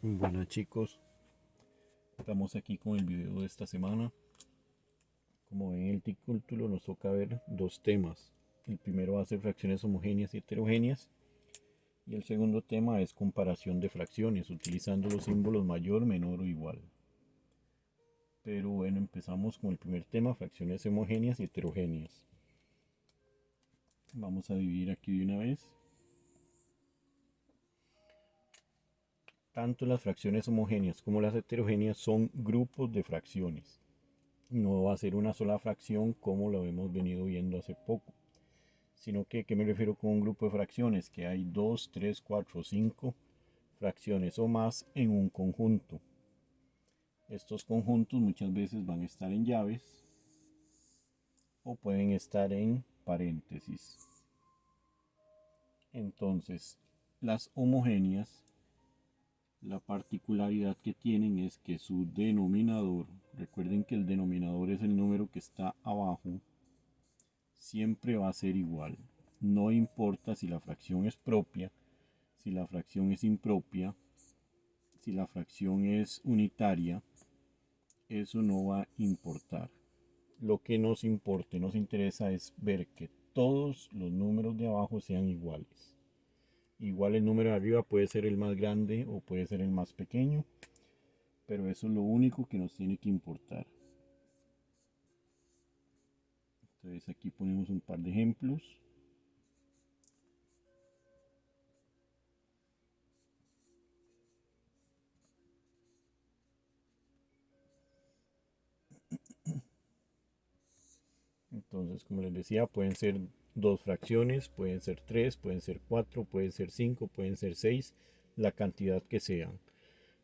Buenas chicos, estamos aquí con el video de esta semana. Como ven en el título nos toca ver dos temas. El primero va a ser fracciones homogéneas y heterogéneas y el segundo tema es comparación de fracciones utilizando los símbolos mayor, menor o igual. Pero bueno, empezamos con el primer tema, fracciones homogéneas y heterogéneas. Vamos a dividir aquí de una vez. Tanto las fracciones homogéneas como las heterogéneas son grupos de fracciones. No va a ser una sola fracción como lo hemos venido viendo hace poco, sino que, ¿qué me refiero con un grupo de fracciones? Que hay 2, 3, 4, 5 fracciones o más en un conjunto. Estos conjuntos muchas veces van a estar en llaves o pueden estar en paréntesis. Entonces, las homogéneas, la particularidad que tienen es que su denominador, recuerden que el denominador es el número que está abajo, siempre va a ser igual. No importa si la fracción es propia, si la fracción es impropia, si la fracción es unitaria, eso no va a importar. Lo que nos importa y nos interesa es ver que todos los números de abajo sean iguales. Igual el número de arriba puede ser el más grande o puede ser el más pequeño, pero eso es lo único que nos tiene que importar. Entonces aquí ponemos un par de ejemplos. Entonces, como les decía, pueden ser dos fracciones, pueden ser tres, pueden ser cuatro, pueden ser cinco, pueden ser seis, la cantidad que sean.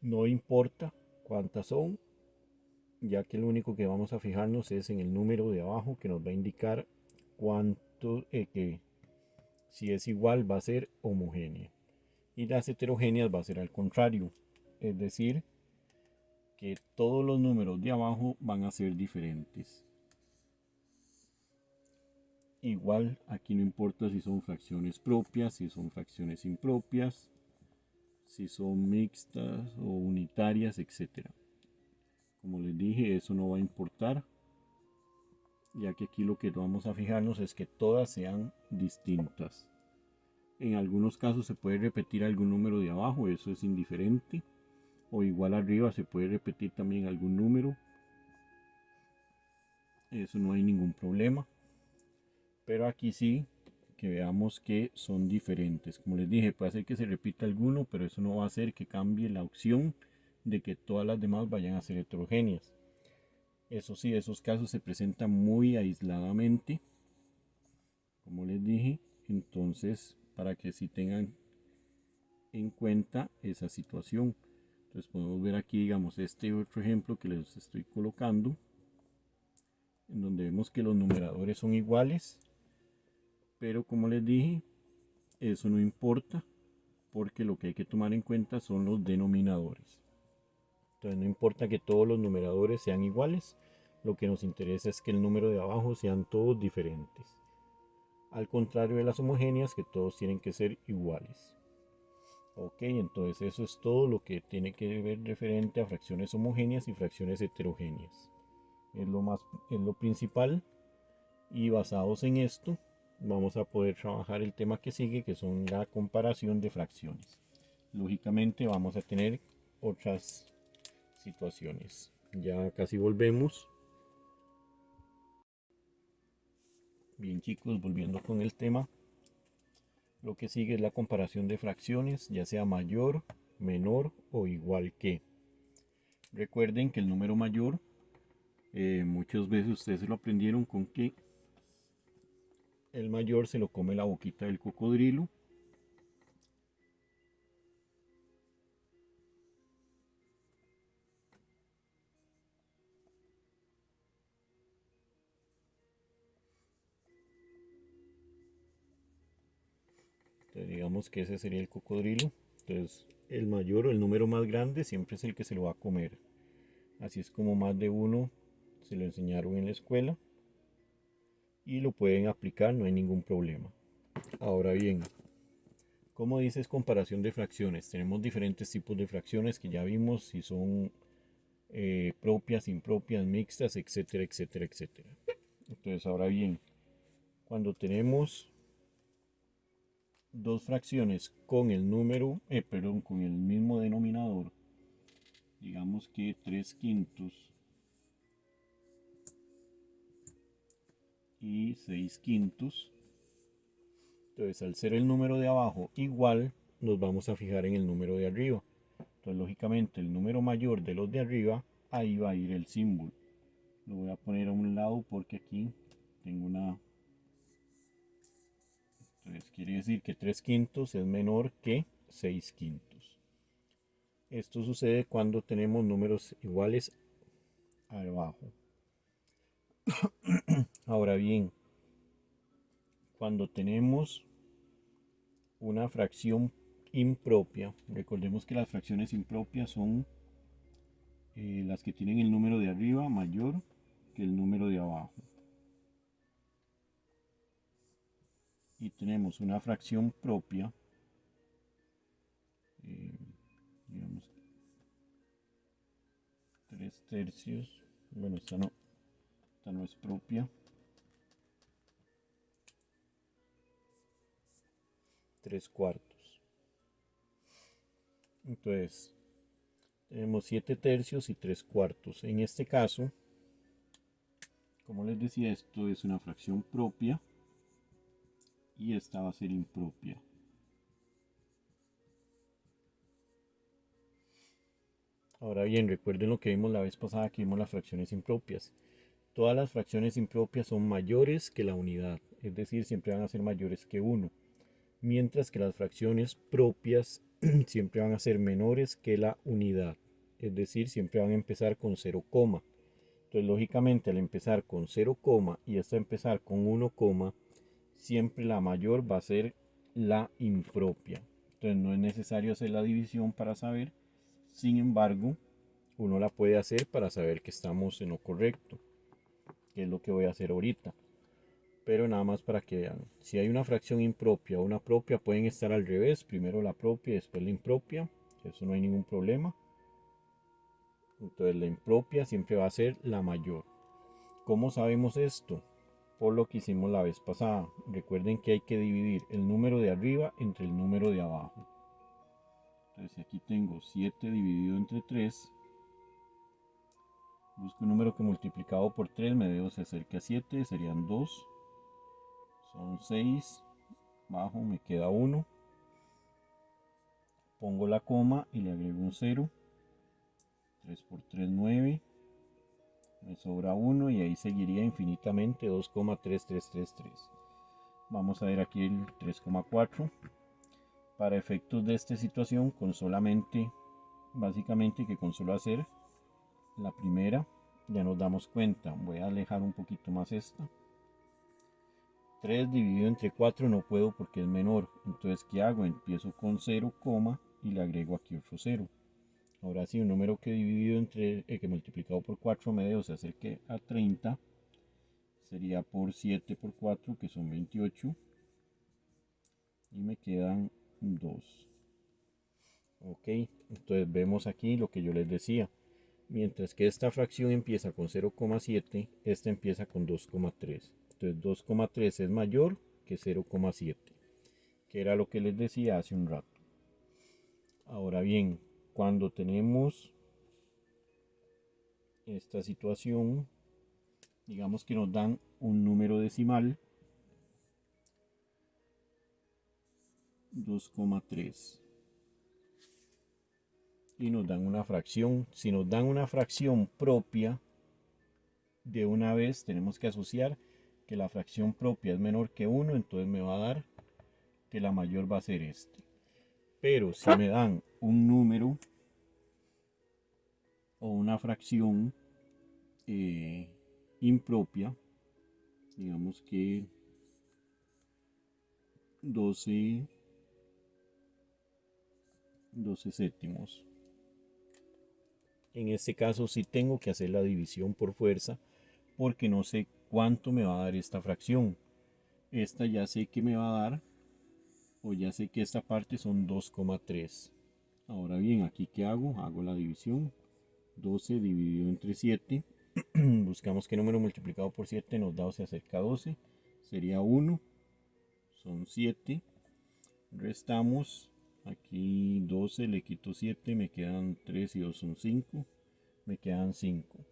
No importa cuántas son, ya que lo único que vamos a fijarnos es en el número de abajo que nos va a indicar cuánto, que si es igual va a ser homogénea. Y las heterogéneas va a ser al contrario, es decir, que todos los números de abajo van a ser diferentes. Igual aquí no importa si son fracciones propias, si son fracciones impropias, si son mixtas o unitarias, etc. Como les dije, eso no va a importar, ya que aquí lo que vamos a fijarnos es que todas sean distintas. En algunos casos se puede repetir algún número de abajo, eso es indiferente. O igual arriba se puede repetir también algún número. Eso no hay ningún problema. Pero aquí sí que veamos que son diferentes. Como les dije, puede ser que se repita alguno, pero eso no va a hacer que cambie la opción de que todas las demás vayan a ser heterogéneas. Eso sí, esos casos se presentan muy aisladamente, como les dije. Entonces, para que sí tengan en cuenta esa situación. Entonces podemos ver aquí, digamos, este otro ejemplo que les estoy colocando, en donde vemos que los numeradores son iguales, pero como les dije, eso no importa, porque lo que hay que tomar en cuenta son los denominadores. Entonces no importa que todos los numeradores sean iguales, lo que nos interesa es que el número de abajo sean todos diferentes. Al contrario de las homogéneas, que todos tienen que ser iguales. Ok, entonces eso es todo lo que tiene que ver referente a fracciones homogéneas y fracciones heterogéneas. Es lo principal, y basados en esto vamos a poder trabajar el tema que sigue, que son la comparación de fracciones. Lógicamente vamos a tener otras situaciones. Ya casi volvemos. Bien chicos, volviendo con el tema, lo que sigue es la comparación de fracciones, ya sea mayor, menor o igual que. Recuerden que el número mayor, muchas veces ustedes se lo aprendieron con que el mayor se lo come la boquita del cocodrilo. Entonces digamos que ese sería el cocodrilo. Entonces el mayor o el número más grande siempre es el que se lo va a comer. Así es como más de uno se lo enseñaron en la escuela y lo pueden aplicar, no hay ningún problema. Ahora bien, Como dices, comparación de fracciones. Tenemos diferentes tipos de fracciones que ya vimos, si son propias, impropias, mixtas, etcétera, etcétera, etcétera. Entonces, ahora bien, cuando tenemos dos fracciones con el número, perdón, con el mismo denominador, digamos que 3 quintos y 6 quintos, entonces al ser el número de abajo igual, nos vamos a fijar en el número de arriba. Entonces lógicamente el número mayor de los de arriba, ahí va a ir el símbolo. Lo voy a poner a un lado porque aquí tengo una... Entonces quiere decir que 3 quintos es menor que 6 quintos. Esto sucede cuando tenemos números iguales abajo. Ahora bien, cuando tenemos una fracción impropia, recordemos que las fracciones impropias son las que tienen el número de arriba mayor que el número de abajo. Y tenemos una fracción propia, digamos 3 tercios, bueno, esta no es propia, 3 cuartos. Entonces, tenemos 7 tercios y 3 cuartos. En este caso, como les decía, esto es una fracción propia y esta va a ser impropia. Ahora bien, recuerden lo que vimos la vez pasada, que vimos las fracciones impropias. Todas las fracciones impropias son mayores que la unidad, es decir, siempre van a ser mayores que 1. Mientras que las fracciones propias siempre van a ser menores que la unidad, es decir, siempre van a empezar con 0, entonces lógicamente al empezar con 0, y esta empezar con 1, siempre la mayor va a ser la impropia. Entonces no es necesario hacer la división para saber, sin embargo, uno la puede hacer para saber que estamos en lo correcto, que es lo que voy a hacer ahorita. Pero nada más para que vean, si hay una fracción impropia o una propia, pueden estar al revés, primero la propia y después la impropia, eso no hay ningún problema. Entonces la impropia siempre va a ser la mayor. ¿Cómo sabemos esto? Por lo que hicimos la vez pasada. Recuerden que hay que dividir el número de arriba entre el número de abajo. Entonces aquí tengo 7 dividido entre 3. Busco un número que multiplicado por 3 me debo se acerque a 7, serían 2. Son 6, bajo, me queda 1. Pongo la coma y le agrego un 0. 3 por 3, 9. Me sobra 1 y ahí seguiría infinitamente 2,3333. Vamos a ver aquí el 3,4. Para efectos de esta situación, con solamente, básicamente que con solo hacer la primera, ya nos damos cuenta. Voy a alejar un poquito más esta. 3 dividido entre 4 no puedo porque es menor. Entonces, ¿qué hago? Empiezo con 0, y le agrego aquí otro 0. Ahora sí, un número que dividido entre, que multiplicado por 4 me debo se acerque a 30. Sería por 7 por 4, que son 28. Y me quedan 2. Ok, entonces vemos aquí lo que yo les decía. Mientras que esta fracción empieza con 0,7, esta empieza con 2,3. Entonces 2,3 es mayor que 0,7, que era lo que les decía hace un rato. Ahora bien, cuando tenemos esta situación, digamos que nos dan un número decimal, 2,3. Y nos dan una fracción. Si nos dan una fracción propia, de una vez tenemos que asociar que la fracción propia es menor que 1, entonces me va a dar que la mayor va a ser este. Pero si me dan un número o una fracción impropia, digamos que 12 séptimos. En este caso sí tengo que hacer la división por fuerza porque no sé cuánto me va a dar esta fracción. Esta ya sé que me va a dar o ya sé que esta parte son 2,3. Ahora bien, aquí ¿qué hago? Hago la división. 12 dividido entre 7. Buscamos qué número multiplicado por 7 nos da o se acerca a 12. Sería 1. Son 7. Restamos. Aquí 12 le quito 7. Me quedan 3 y 2 son 5. Me quedan 5.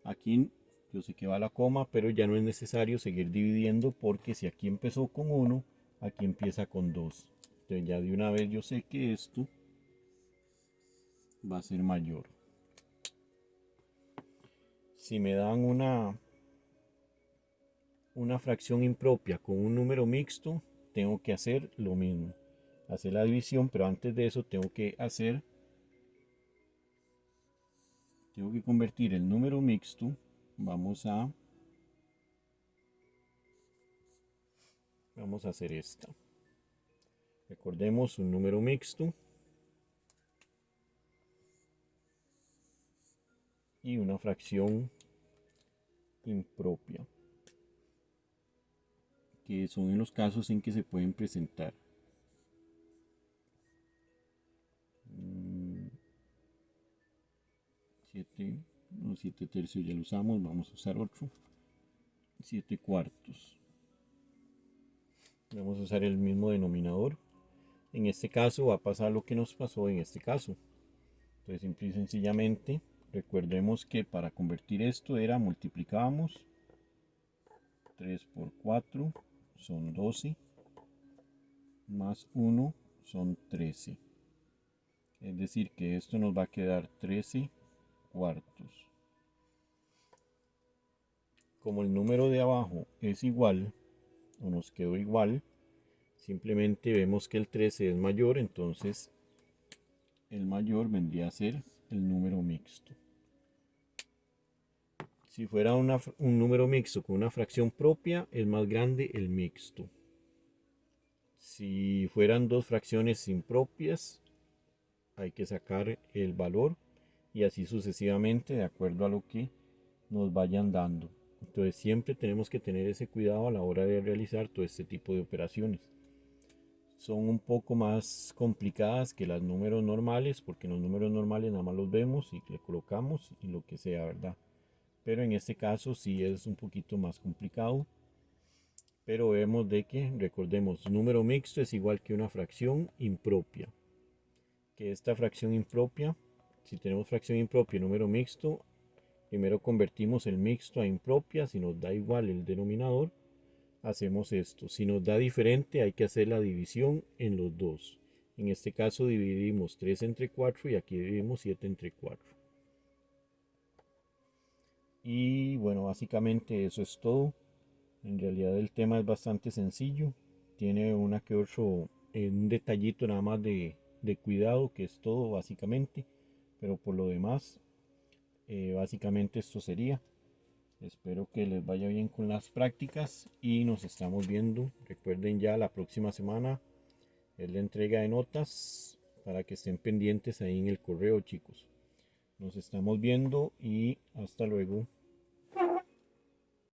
Aquí yo sé que va la coma, pero ya no es necesario seguir dividiendo porque si aquí empezó con 1, aquí empieza con 2. Entonces ya de una vez yo sé que esto va a ser mayor. Si me dan una fracción impropia con un número mixto, tengo que hacer lo mismo. Hacer la división, pero antes de eso tengo que convertir el número mixto. Vamos a hacer esta. Recordemos un número mixto y una fracción impropia, que son en los casos en que se pueden presentar. 7 tercios ya lo usamos, vamos a usar otro. 7 cuartos. Vamos a usar el mismo denominador. En este caso va a pasar lo que nos pasó en este caso. Entonces simple y sencillamente recordemos que para convertir esto era multiplicábamos 3 por 4 son 12 más 1 son 13. Es decir que esto nos va a quedar 13 cuartos. Como el número de abajo es igual o nos quedó igual, simplemente vemos que el 13 es mayor, entonces el mayor vendría a ser el número mixto. Si fuera un número mixto con una fracción propia, es más grande el mixto. Si fueran dos fracciones impropias, hay que sacar el valor y así sucesivamente de acuerdo a lo que nos vayan dando. Entonces siempre tenemos que tener ese cuidado a la hora de realizar todo este tipo de operaciones. Son un poco más complicadas que los números normales, porque los números normales nada más los vemos y le colocamos y lo que sea, ¿verdad? Pero en este caso sí es un poquito más complicado. Pero vemos de que, recordemos, número mixto es igual que una fracción impropia. Que esta fracción impropia, si tenemos fracción impropia y número mixto, primero convertimos el mixto a impropia. Si nos da igual el denominador, hacemos esto. Si nos da diferente, hay que hacer la división en los dos. En este caso dividimos 3 entre 4 y aquí dividimos 7 entre 4. Y bueno, básicamente eso es todo. En realidad el tema es bastante sencillo. Tiene una que otro, un detallito nada más de cuidado, que es todo básicamente. Pero por lo demás, básicamente esto sería. Espero que les vaya bien con las prácticas y nos estamos viendo. Recuerden ya la próxima semana es la entrega de notas para que estén pendientes ahí en el correo, chicos. Nos estamos viendo y hasta luego.